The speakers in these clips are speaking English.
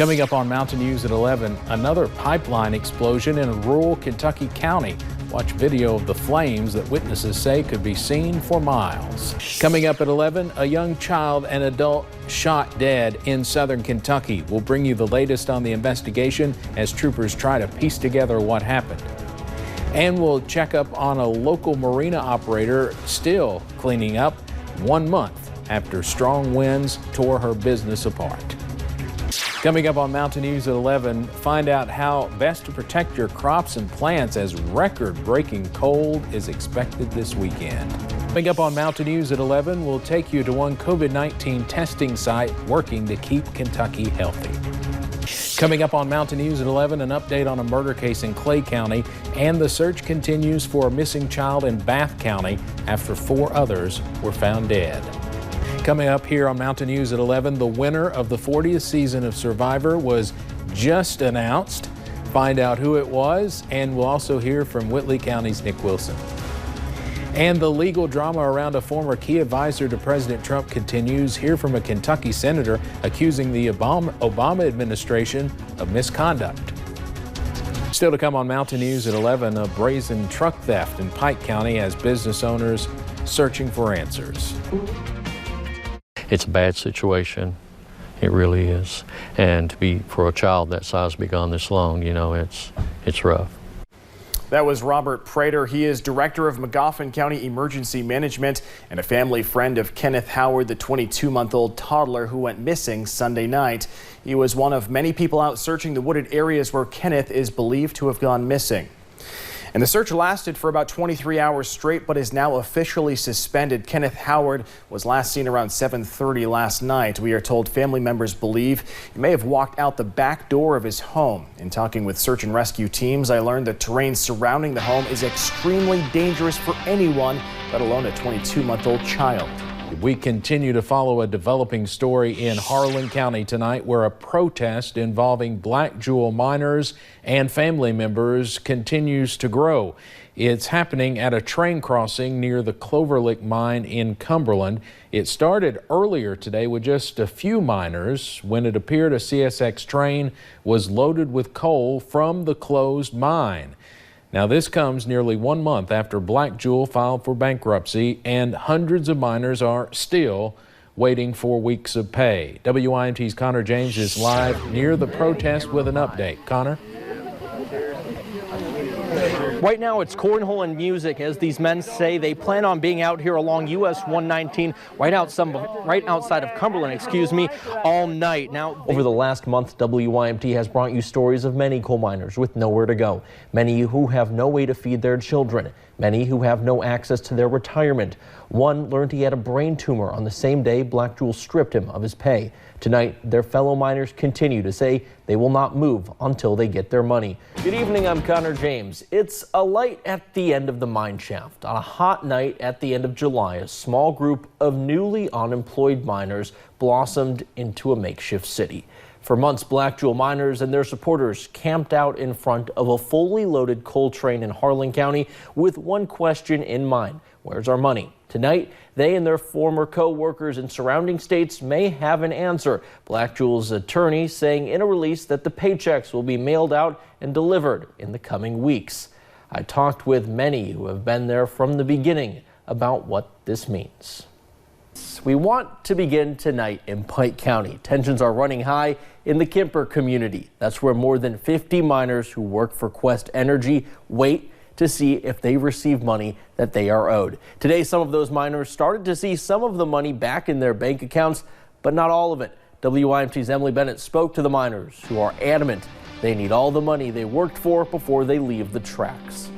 Coming up on Mountain News at 11, another pipeline explosion in a rural Kentucky county. Watch video of the flames that witnesses say could be seen for miles. Coming up at 11, a young child and adult shot dead in southern Kentucky. We'll bring you the latest on the investigation as troopers try to piece together what happened. And we'll check up on a local marina operator still cleaning up 1 month after strong winds tore her business apart. Coming up on Mountain News at 11, find out how best to protect your crops and plants as record-breaking cold is expected this weekend. Coming up on Mountain News at 11, we'll take you to one COVID-19 testing site working to keep Kentucky healthy. Coming up on Mountain News at 11, an update on a murder case in Clay County, and the search continues for a missing child in Bath County after 4 others were found dead. Coming up here on Mountain News at 11, the winner of the 40th season of Survivor was just announced. Find out who it was, and we'll also hear from Whitley County's Nick Wilson. And the legal drama around a former key advisor to President Trump continues. Hear from a Kentucky senator accusing the Obama administration of misconduct. Still to come on Mountain News at 11, a brazen truck theft in Pike County has business owners searching for answers. It's a bad situation. It really is. And for a child that size to be gone this long, you know, it's rough. That was Robert Prater. He is director of Magoffin County Emergency Management and a family friend of Kenneth Howard, the 22-month-old toddler who went missing Sunday night. He was one of many people out searching the wooded areas where Kenneth is believed to have gone missing. And the search lasted for about 23 hours straight, but is now officially suspended. Kenneth Howard was last seen around 7:30 last night. We are told family members believe he may have walked out the back door of his home. In talking with search and rescue teams, I learned the terrain surrounding the home is extremely dangerous for anyone, let alone a 22-month-old child. We continue to follow a developing story in Harlan County tonight where a protest involving Black Jewel miners and family members continues to grow. It's happening at a train crossing near the Cloverlick mine in Cumberland. It started earlier today with just a few miners when it appeared a CSX train was loaded with coal from the closed mine. Now, this comes nearly 1 month after Black Jewel filed for bankruptcy, and hundreds of miners are still waiting for weeks of pay. WYMT's Connor James is live near the protest with an update. Connor? Right now it's cornhole and music as these men say they plan on being out here along US 119 right outside of Cumberland, all night. Now, over the last month, WYMT has brought you stories of many coal miners with nowhere to go, many who have no way to feed their children, many who have no access to their retirement. One learned he had a brain tumor on the same day Black Jewel stripped him of his pay. Tonight, their fellow miners continue to say they will not move until they get their money. Good evening, I'm Connor James. It's a light at the end of the mine shaft. On a hot night at the end of July, a small group of newly unemployed miners blossomed into a makeshift city. For months, Black Jewel miners and their supporters camped out in front of a fully loaded coal train in Harlan County with one question in mind: where's our money? Tonight, they and their former co-workers in surrounding states may have an answer. Black Jewel's attorney saying in a release that the paychecks will be mailed out and delivered in the coming weeks. I talked with many who have been there from the beginning about what this means. We want to begin tonight in Pike County. Tensions are running high in the Kemper community. That's where more than 50 miners who work for Quest Energy wait to see if they receive money that they are owed. Today, some of those miners started to see some of the money back in their bank accounts, but not all of it. WYMT's Emily Bennett spoke to the miners who are adamant they need all the money they worked for before they leave the tracks.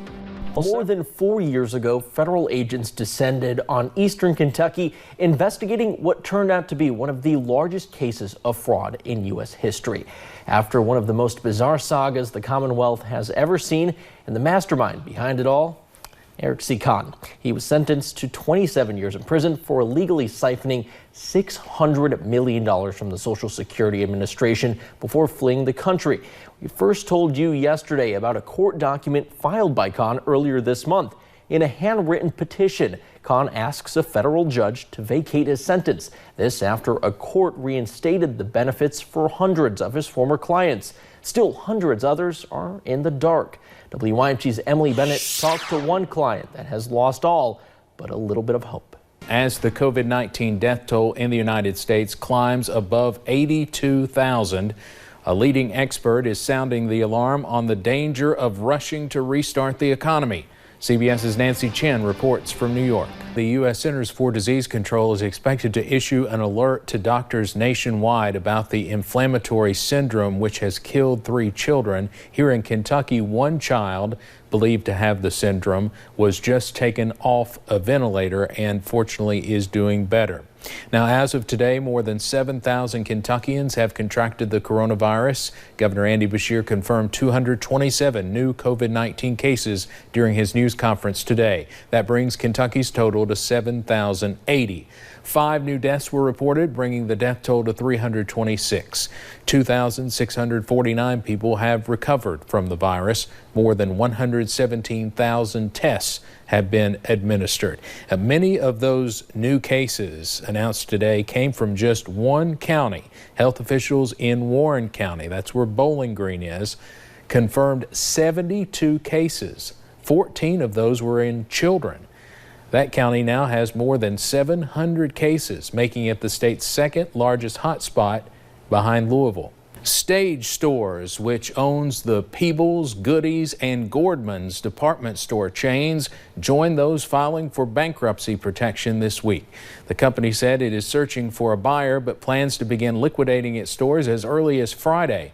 More than 4 years ago, federal agents descended on eastern Kentucky investigating what turned out to be one of the largest cases of fraud in U.S. history. After one of the most bizarre sagas the Commonwealth has ever seen, and the mastermind behind it all, Eric C. Kahn. He was sentenced to 27 years in prison for illegally siphoning $600 million from the Social Security Administration before fleeing the country. We first told you yesterday about a court document filed by Kahn earlier this month. in a handwritten petition. Khan asks a federal judge to vacate his sentence. This after a court reinstated the benefits for hundreds of his former clients. Still, hundreds others are in the dark. WYMT's Emily Bennett talked to one client that has lost all but a little bit of hope. As the COVID-19 death toll in the United States climbs above 82,000, a leading expert is sounding the alarm on the danger of rushing to restart the economy. CBS's Nancy Chen reports from New York. The U.S. Centers for Disease Control is expected to issue an alert to doctors nationwide about the inflammatory syndrome which has killed 3 children. Here in Kentucky, one child believed to have the syndrome was just taken off a ventilator and fortunately is doing better. Now, as of today, more than 7,000 Kentuckians have contracted the coronavirus. Governor Andy Beshear confirmed 227 new COVID-19 cases during his news conference today. That brings Kentucky's total to 7,080. 5 new deaths were reported, bringing the death toll to 326. 2,649 people have recovered from the virus. More than 117,000 tests have been administered. Many of those new cases announced today came from just one county. Health officials in Warren County, that's where Bowling Green is, confirmed 72 cases. 14 of those were in children. That county now has more than 700 cases, making it the state's second largest hotspot behind Louisville. Stage Stores, which owns the Peebles, Goodies, and Gordman's department store chains, joined those filing for bankruptcy protection this week. The company said it is searching for a buyer but plans to begin liquidating its stores as early as Friday.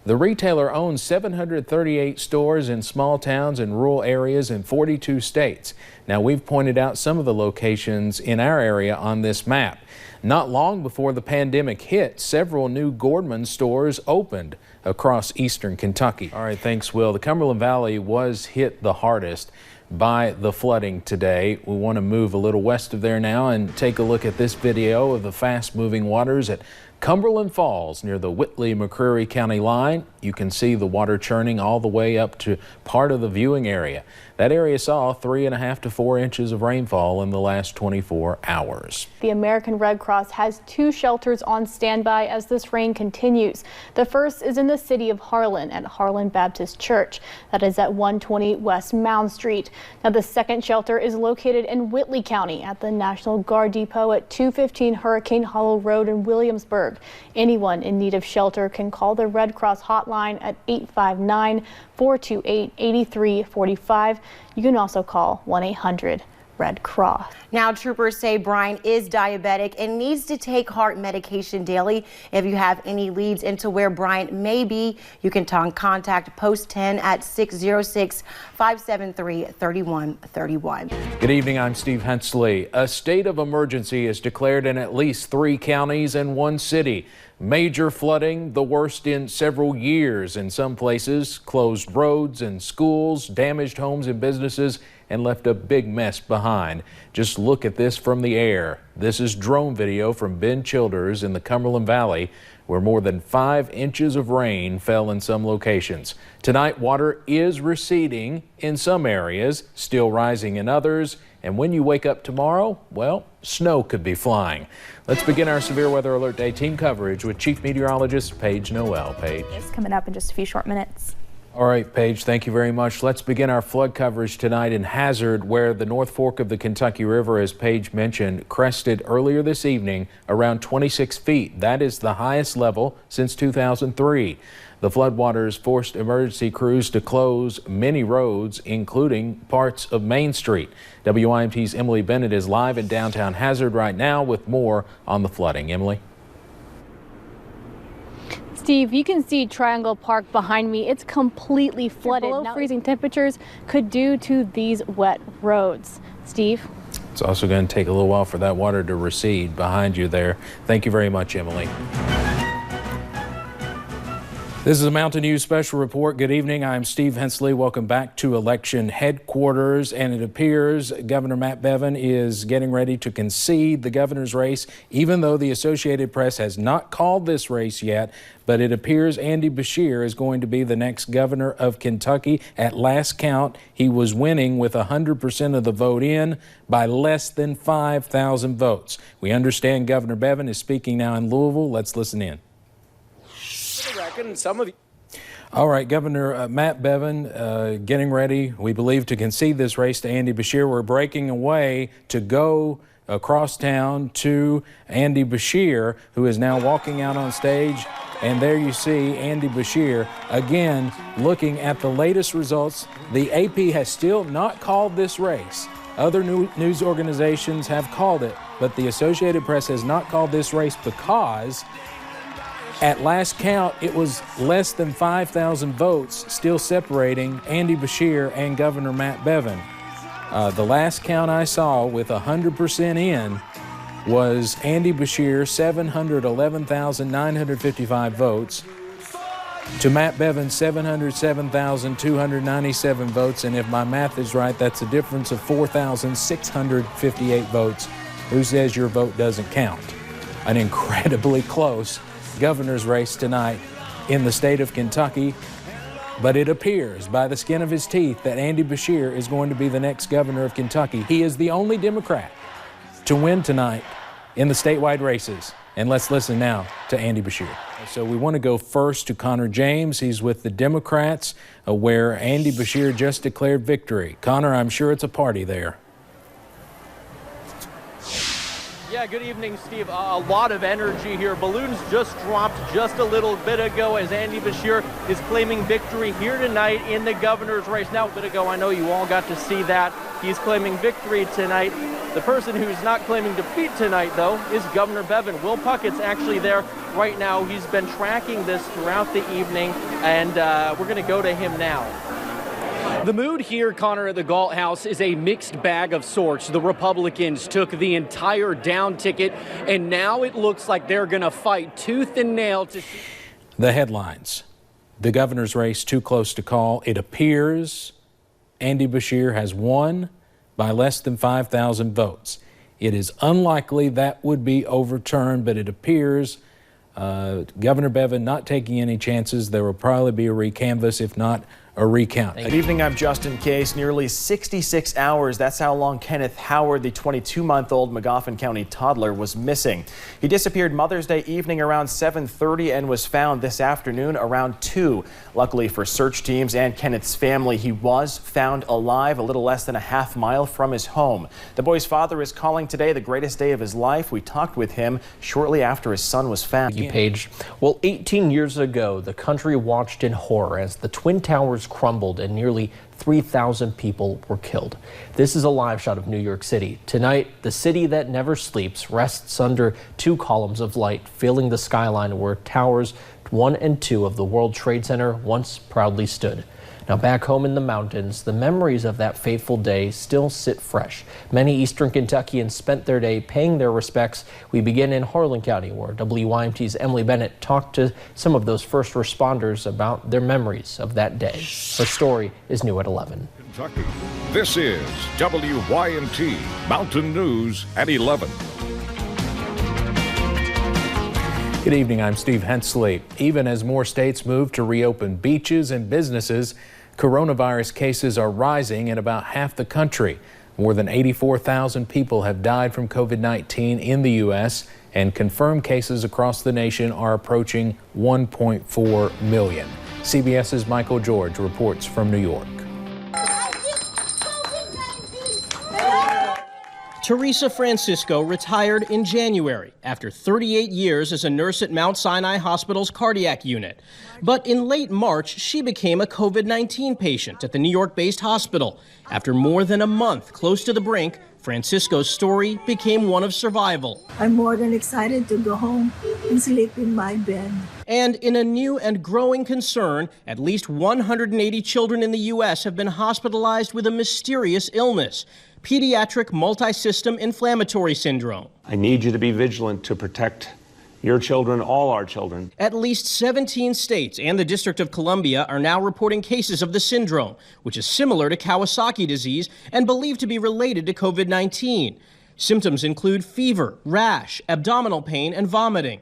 The retailer owns 738 stores in small towns and rural areas in 42 states. Now, we've pointed out some of the locations in our area on this map. Not long before the pandemic hit, several new Gordman stores opened across eastern Kentucky. All right, thanks, Will. The Cumberland Valley was hit the hardest by the flooding today. We want to move a little west of there now and take a look at this video of the fast-moving waters at Cumberland Falls near the Whitley-McCreary County line. You can see the water churning all the way up to part of the viewing area. That area saw 3.5 to 4 inches of rainfall in the last 24 hours. The American Red Cross has 2 shelters on standby as this rain continues. The first is in the city of Harlan at Harlan Baptist Church. That is at 120 West Mound Street. Now, the second shelter is located in Whitley County at the National Guard Depot at 215 Hurricane Hollow Road in Williamsburg. Anyone in need of shelter can call the Red Cross hotline at 859-428-8345. You can also call 1-800-RED-CROSS. Now, troopers say Brian is diabetic and needs to take heart medication daily. If you have any leads into where Brian may be, you can contact Post 10 at 606-573-3131. Good evening, I'm Steve Hensley. A state of emergency is declared in at least 3 counties and 1 city. Major flooding, the worst in several years. In some places, closed roads and schools, damaged homes and businesses, and left a big mess behind. Just look at this from the air. This is drone video from Ben Childers in the Cumberland Valley, where more than 5 inches of rain fell in some locations. Tonight, water is receding in some areas, still rising in others. And when you wake up tomorrow, well, snow could be flying. Let's begin our Severe Weather Alert Day team coverage with Chief Meteorologist Paige Noel. Paige. It's coming up in just a few short minutes. All right, Paige, thank you very much. Let's begin our flood coverage tonight in Hazard, where the North Fork of the Kentucky River, as Paige mentioned, crested earlier this evening around 26 feet. That is the highest level since 2003. The floodwaters forced emergency crews to close many roads, including parts of Main Street. WYMT's Emily Bennett is live in downtown Hazard right now with more on the flooding. Emily? Steve, you can see Triangle Park behind me. It's completely flooded. Below freezing temperatures could due to these wet roads. Steve? It's also going to take a little while for that water to recede behind you there. Thank you very much, Emily. This is a Mountain News Special Report. Good evening. I'm Steve Hensley. Welcome back to election headquarters. And it appears Governor Matt Bevin is getting ready to concede the governor's race, even though the Associated Press has not called this race yet. But it appears Andy Beshear is going to be the next governor of Kentucky. At last count, he was winning with 100% of the vote in by less than 5,000 votes. We understand Governor Bevin is speaking now in Louisville. Let's listen in. All right, Governor Matt Bevin getting ready, we believe, to concede this race to Andy Beshear. We're breaking away to go across town to Andy Beshear, who is now walking out on stage. And there you see Andy Beshear again looking at the latest results. The AP has still not called this race. Other news organizations have called it, but the Associated Press has not called this race because at last count, it was less than 5,000 votes still separating Andy Beshear and Governor Matt Bevin. The last count I saw with 100% in was Andy Beshear, 711,955 votes, to Matt Bevin, 707,297 votes. And if my math is right, that's a difference of 4,658 votes. Who says your vote doesn't count? An incredibly close governor's race tonight in the state of Kentucky, but it appears by the skin of his teeth that Andy Beshear is going to be the next governor of Kentucky. He is the only Democrat to win tonight in the statewide races. And let's listen now to Andy Beshear. So we want to go first to Connor James. He's with the Democrats, where Andy Beshear just declared victory. Connor, I'm sure it's a party there. Yeah, good evening, Steve. A lot of energy here. Balloons just dropped just a little bit ago as Andy Beshear is claiming victory here tonight in the governor's race. Now, a bit ago, I know you all got to see that. He's claiming victory tonight. The person who's not claiming defeat tonight, though, is Governor Bevin. Will Puckett's actually there right now. He's been tracking this throughout the evening, and we're going to go to him now. The mood here, Connor, at the Galt House is a mixed bag of sorts. The Republicans took the entire down ticket, and now it looks like they're going to fight tooth and nail to see. The headlines. The governor's race too close to call. It appears Andy Beshear has won by less than 5,000 votes. It is unlikely that would be overturned, but it appears Governor Bevin not taking any chances. There will probably be a recanvass, if not a recount. Good evening, I'm Justin Case. Nearly 66 hours, that's how long Kenneth Howard, the 22-month-old Magoffin County toddler, was missing. He disappeared Mother's Day evening around 7:30 and was found this afternoon around 2. Luckily for search teams and Kenneth's family, he was found alive a little less than a half mile from his home. The boy's father is calling today the greatest day of his life. We talked with him shortly after his son was found. Page. Well, 18 years ago, the country watched in horror as the Twin Towers crumbled and nearly 3,000 people were killed. This is a live shot of New York City. Tonight, the city that never sleeps rests under two columns of light, filling the skyline where towers 1 and 2 of the World Trade Center once proudly stood. Now, back home in the mountains, the memories of that fateful day still sit fresh. Many eastern Kentuckians spent their day paying their respects. We begin in Harlan County, where WYMT's Emily Bennett talked to some of those first responders about their memories of that day. Her story is new at 11. Kentucky. This is WYMT Mountain News at 11. Good evening, I'm Steve Hensley. Even as more states move to reopen beaches and businesses, coronavirus cases are rising in about half the country. More than 84,000 people have died from COVID-19 in the U.S., and confirmed cases across the nation are approaching 1.4 million. CBS's Michael George reports from New York. Teresa Francisco retired in January after 38 years as a nurse at Mount Sinai Hospital's cardiac unit. But in late March, she became a COVID-19 patient at the New York-based hospital. After more than a month close to the brink, Francisco's story became one of survival. I'm more than excited to go home and sleep in my bed. And in a new and growing concern, at least 180 children in the U.S. have been hospitalized with a mysterious illness, pediatric multisystem inflammatory syndrome. I need you to be vigilant to protect your children, all our children. At least 17 states and the District of Columbia are now reporting cases of the syndrome, which is similar to Kawasaki disease and believed to be related to COVID-19. Symptoms include fever, rash, abdominal pain, and vomiting.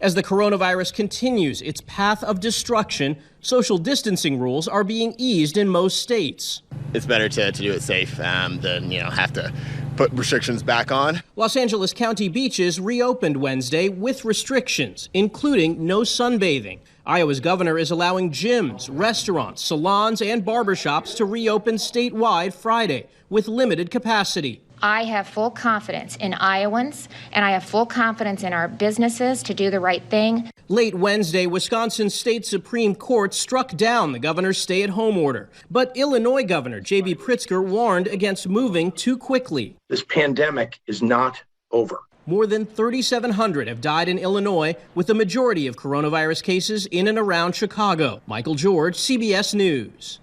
As the coronavirus continues its path of destruction, social distancing rules are being eased in most states. It's better to do it safe than, have to put restrictions back on. Los Angeles County beaches reopened Wednesday with restrictions, including no sunbathing. Iowa's governor is allowing gyms, restaurants, salons, and barbershops to reopen statewide Friday with limited capacity. I have full confidence in Iowans, and I have full confidence in our businesses to do the right thing. Late Wednesday, Wisconsin's state Supreme Court struck down the governor's stay-at-home order. But Illinois Governor J.B. Pritzker warned against moving too quickly. This pandemic is not over. More than 3,700 have died in Illinois, with the majority of coronavirus cases in and around Chicago. Michael George, CBS News.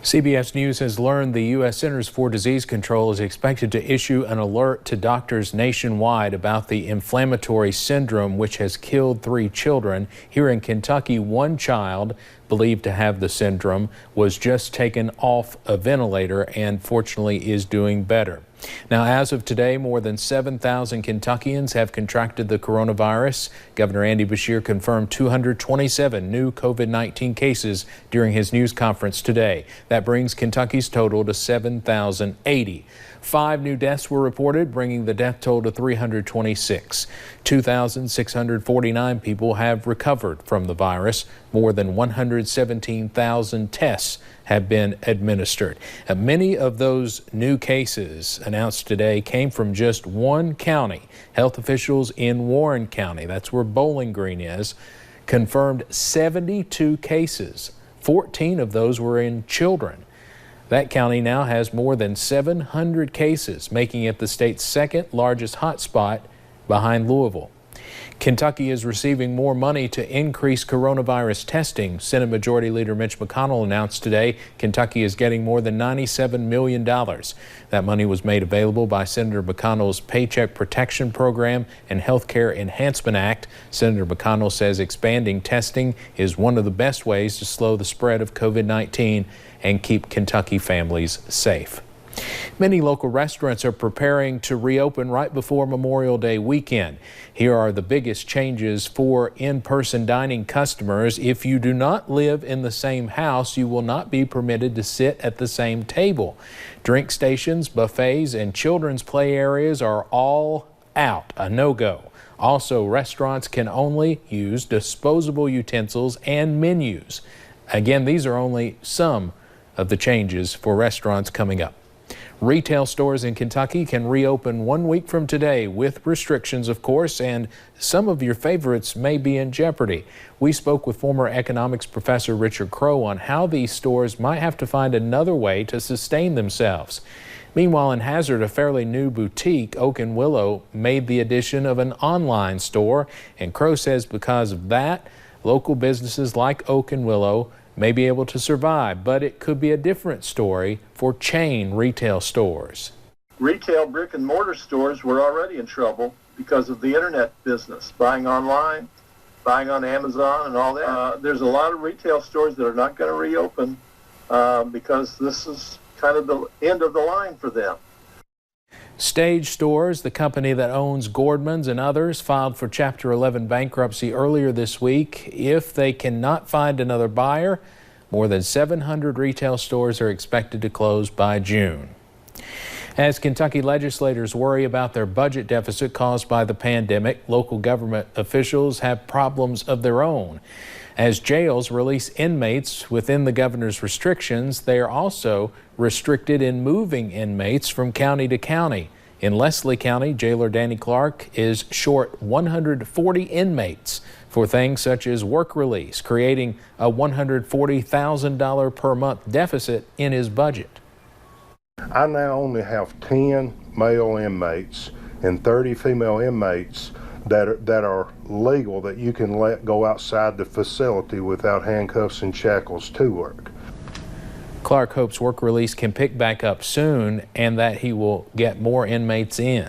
CBS News has learned the U.S. Centers for Disease Control is expected to issue an alert to doctors nationwide about the inflammatory syndrome which has killed 3 children. Here in Kentucky, 1 child believed to have the syndrome was just taken off a ventilator and fortunately is doing better. Now, as of today, more than 7,000 Kentuckians have contracted the coronavirus. Governor Andy Beshear confirmed 227 new COVID-19 cases during his news conference today. That brings Kentucky's total to 7,080. 5 new deaths were reported, bringing the death toll to 326. 2,649 people have recovered from the virus. More than 117,000 tests have been administered. Many of those new cases announced today came from just one county. Health officials in Warren County, that's where Bowling Green is, confirmed 72 cases. 14 of those were in children. That county now has more than 700 cases, making it the state's second largest hotspot behind Louisville. Kentucky is receiving more money to increase coronavirus testing. Senate Majority Leader Mitch McConnell announced today Kentucky is getting more than $97 million. That money was made available by Senator McConnell's Paycheck Protection Program and Healthcare Enhancement Act. Senator McConnell says expanding testing is one of the best ways to slow the spread of COVID-19 and keep Kentucky families safe. Many local restaurants are preparing to reopen right before Memorial Day weekend. Here are the biggest changes for in-person dining customers. If you do not live in the same house, you will not be permitted to sit at the same table. Drink stations, buffets, and children's play areas are all out, a no-go. Also, restaurants can only use disposable utensils and menus. Again, these are only some of the changes for restaurants coming up. Retail stores in Kentucky can reopen 1 week from today with restrictions, of course, and some of your favorites may be in jeopardy. We spoke with former economics professor Richard Crow on how these stores might have to find another way to sustain themselves. Meanwhile, in Hazard, a fairly new boutique, Oak and Willow, made the addition of an online store, and Crow says because of that, local businesses like Oak and Willow may be able to survive, but it could be a different story for chain retail stores. Retail brick and mortar stores were already in trouble because of the internet business, buying online, buying on Amazon and all that. There's a lot of retail stores that are not going to reopen because this is kind of the end of the line for them. Stage Stores, the company that owns Gordman's and others, filed for Chapter 11 bankruptcy earlier this week. If they cannot find another buyer, more than 700 retail stores are expected to close by June. As Kentucky legislators worry about their budget deficit caused by the pandemic, local government officials have problems of their own. As jails release inmates within the governor's restrictions, they are also restricted in moving inmates from county to county. In Leslie County, jailer Danny Clark is short 140 inmates for things such as work release, creating a $140,000 per month deficit in his budget. I now only have 10 male inmates and 30 female inmates that are legal, that you can let go outside the facility without handcuffs and shackles to work. Clark hopes work release can pick back up soon and that he will get more inmates in.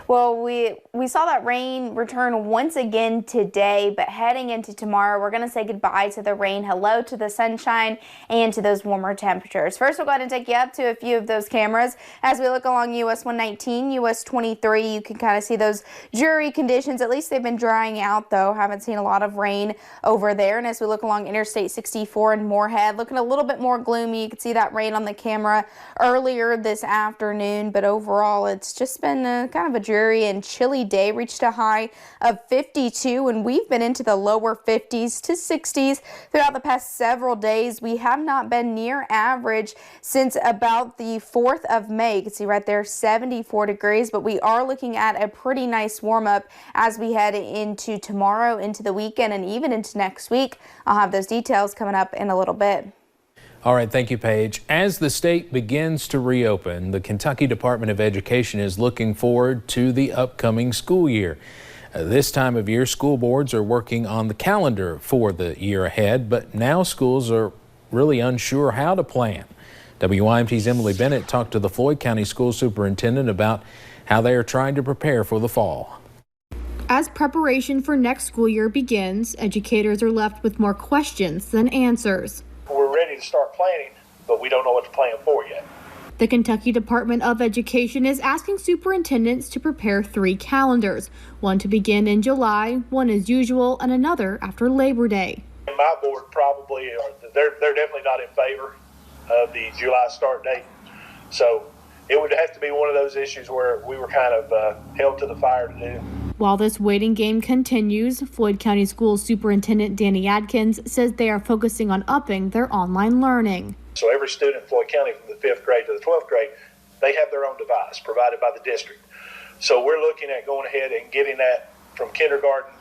Well, we saw that rain return once again today, but heading into tomorrow, we're going to say goodbye to the rain, hello to the sunshine, and to those warmer temperatures. First, we'll go ahead and take you up to a few of those cameras. As we look along US 119, US 23, you can kind of see those dreary conditions. At least they've been drying out, though. Haven't seen a lot of rain over there. And as we look along Interstate 64 in Moorhead, looking a little bit more gloomy. You can see that rain on the camera earlier this afternoon, but overall, it's just been kind of a dreary and chilly day. Reached a high of 52, and we've been into the lower 50s to 60s throughout the past several days. We have not been near average since about the 4th of May. You can see right there 74 degrees, but we are looking at a pretty nice warm up as we head into tomorrow, into the weekend, and even into next week. I'll have those details coming up in a little bit. All right, thank you, Paige. As the state begins to reopen, the Kentucky Department of Education is looking forward to the upcoming school year. This time of year, school boards are working on the calendar for the year ahead, but now schools are really unsure how to plan. WYMT's Emily Bennett talked to the Floyd County School Superintendent about how they are trying to prepare for the fall. As preparation for next school year begins, educators are left with more questions than answers. We're ready to start planning, but we don't know what to plan for yet. The Kentucky Department of Education is asking superintendents to prepare 3 calendars, one to begin in July, one as usual, and another after Labor Day. My board probably, they're definitely not in favor of the July start date. So it would have to be one of those issues where we were kind of held to the fire to do. While this waiting game continues, Floyd County School Superintendent Danny Adkins says they are focusing on upping their online learning. So every student in Floyd County from the 5th grade to the 12th grade, they have their own device provided by the district. So we're looking at going ahead and getting that from kindergarten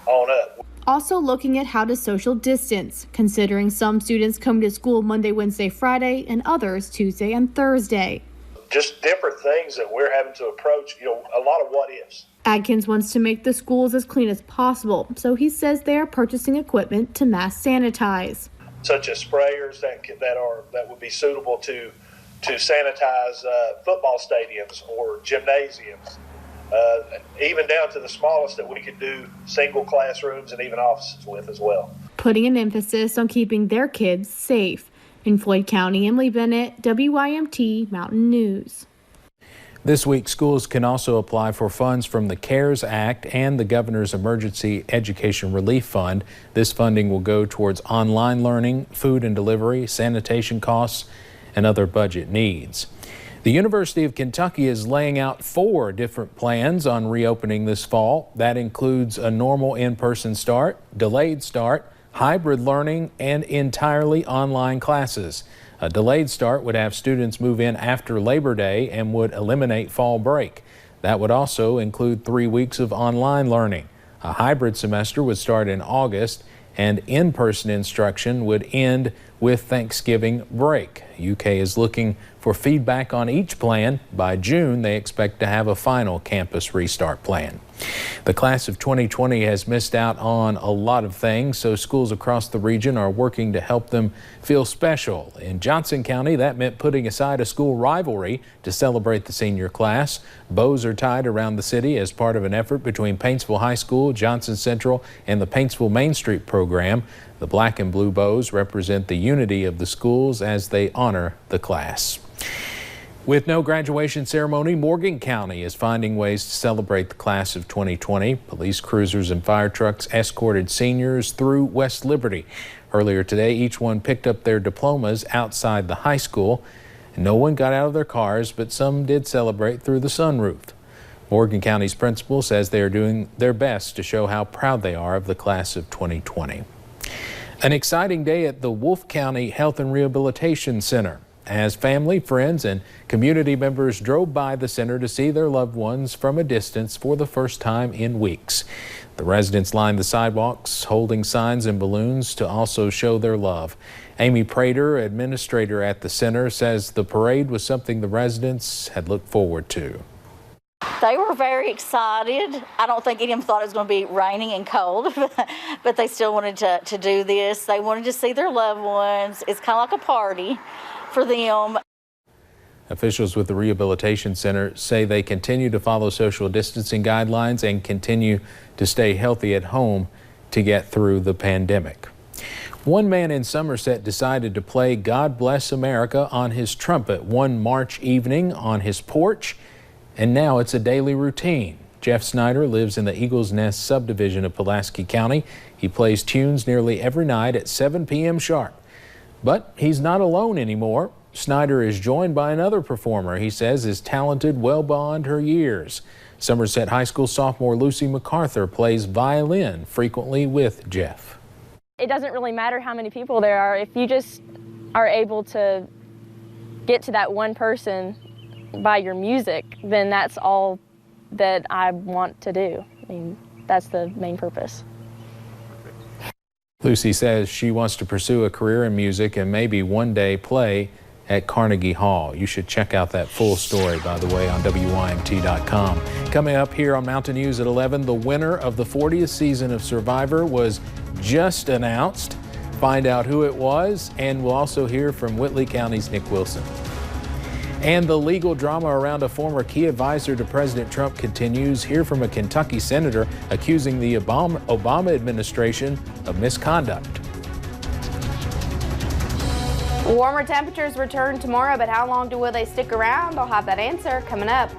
on up. Also looking at how to social distance, considering some students come to school Monday, Wednesday, Friday, and others Tuesday and Thursday. Just different things that we're having to approach, a lot of what ifs. Adkins wants to make the schools as clean as possible, so he says they are purchasing equipment to mass sanitize. Such as sprayers that would be suitable to sanitize football stadiums or gymnasiums, even down to the smallest that we could do single classrooms and even offices with as well. Putting an emphasis on keeping their kids safe. In Floyd County, Emily Bennett, WYMT Mountain News. This week, schools can also apply for funds from the CARES Act and the Governor's Emergency Education Relief Fund. This funding will go towards online learning, food and delivery, sanitation costs, and other budget needs. The University of Kentucky is laying out 4 different plans on reopening this fall. That includes a normal in-person start, delayed start, hybrid learning, and entirely online classes. A delayed start would have students move in after Labor Day and would eliminate fall break. That would also include 3 weeks of online learning. A hybrid semester would start in August, and in-person instruction would end with Thanksgiving break. UK is looking for feedback on each plan. By June, they expect to have a final campus restart plan. The class of 2020 has missed out on a lot of things, so schools across the region are working to help them feel special. In Johnson County, that meant putting aside a school rivalry to celebrate the senior class. Bows are tied around the city as part of an effort between Paintsville High School, Johnson Central, and the Paintsville Main Street program. The black and blue bows represent the unity of the schools as they honor the class. With no graduation ceremony, Morgan County is finding ways to celebrate the class of 2020. Police cruisers and fire trucks escorted seniors through West Liberty. Earlier today, each one picked up their diplomas outside the high school. No one got out of their cars, but some did celebrate through the sunroof. Morgan County's principal says they are doing their best to show how proud they are of the class of 2020. An exciting day at the Wolfe County Health and Rehabilitation Center, as family, friends, and community members drove by the center to see their loved ones from a distance for the first time in weeks. The residents lined the sidewalks, holding signs and balloons to also show their love. Amy Prater, administrator at the center, says the parade was something the residents had looked forward to. They were very excited. I don't think any of them thought it was going to be raining and cold, but they still wanted to do this. They wanted to see their loved ones. It's kind of like a party for them. Officials with the Rehabilitation Center say they continue to follow social distancing guidelines and continue to stay healthy at home to get through the pandemic. One man in Somerset decided to play God Bless America on his trumpet one March evening on his porch, and now it's a daily routine. Jeff Snyder lives in the Eagles Nest subdivision of Pulaski County. He plays tunes nearly every night at 7 p.m. sharp. But he's not alone anymore. Snyder is joined by another performer he says is talented well beyond her years. Somerset High School sophomore Lucy MacArthur plays violin frequently with Jeff. It doesn't really matter how many people there are. If you just are able to get to that one person by your music, then that's all that I want to do. I mean, that's the main purpose. Lucy says she wants to pursue a career in music and maybe one day play at Carnegie Hall. You should check out that full story, by the way, on WYMT.com. Coming up here on Mountain News at 11, the winner of the 40th season of Survivor was just announced. Find out who it was, and we'll also hear from Whitley County's Nick Wilson. And the legal drama around a former key advisor to President Trump continues. Hear from a Kentucky senator accusing the Obama administration of misconduct. Warmer temperatures return tomorrow, but how long will they stick around? I'll have that answer coming up.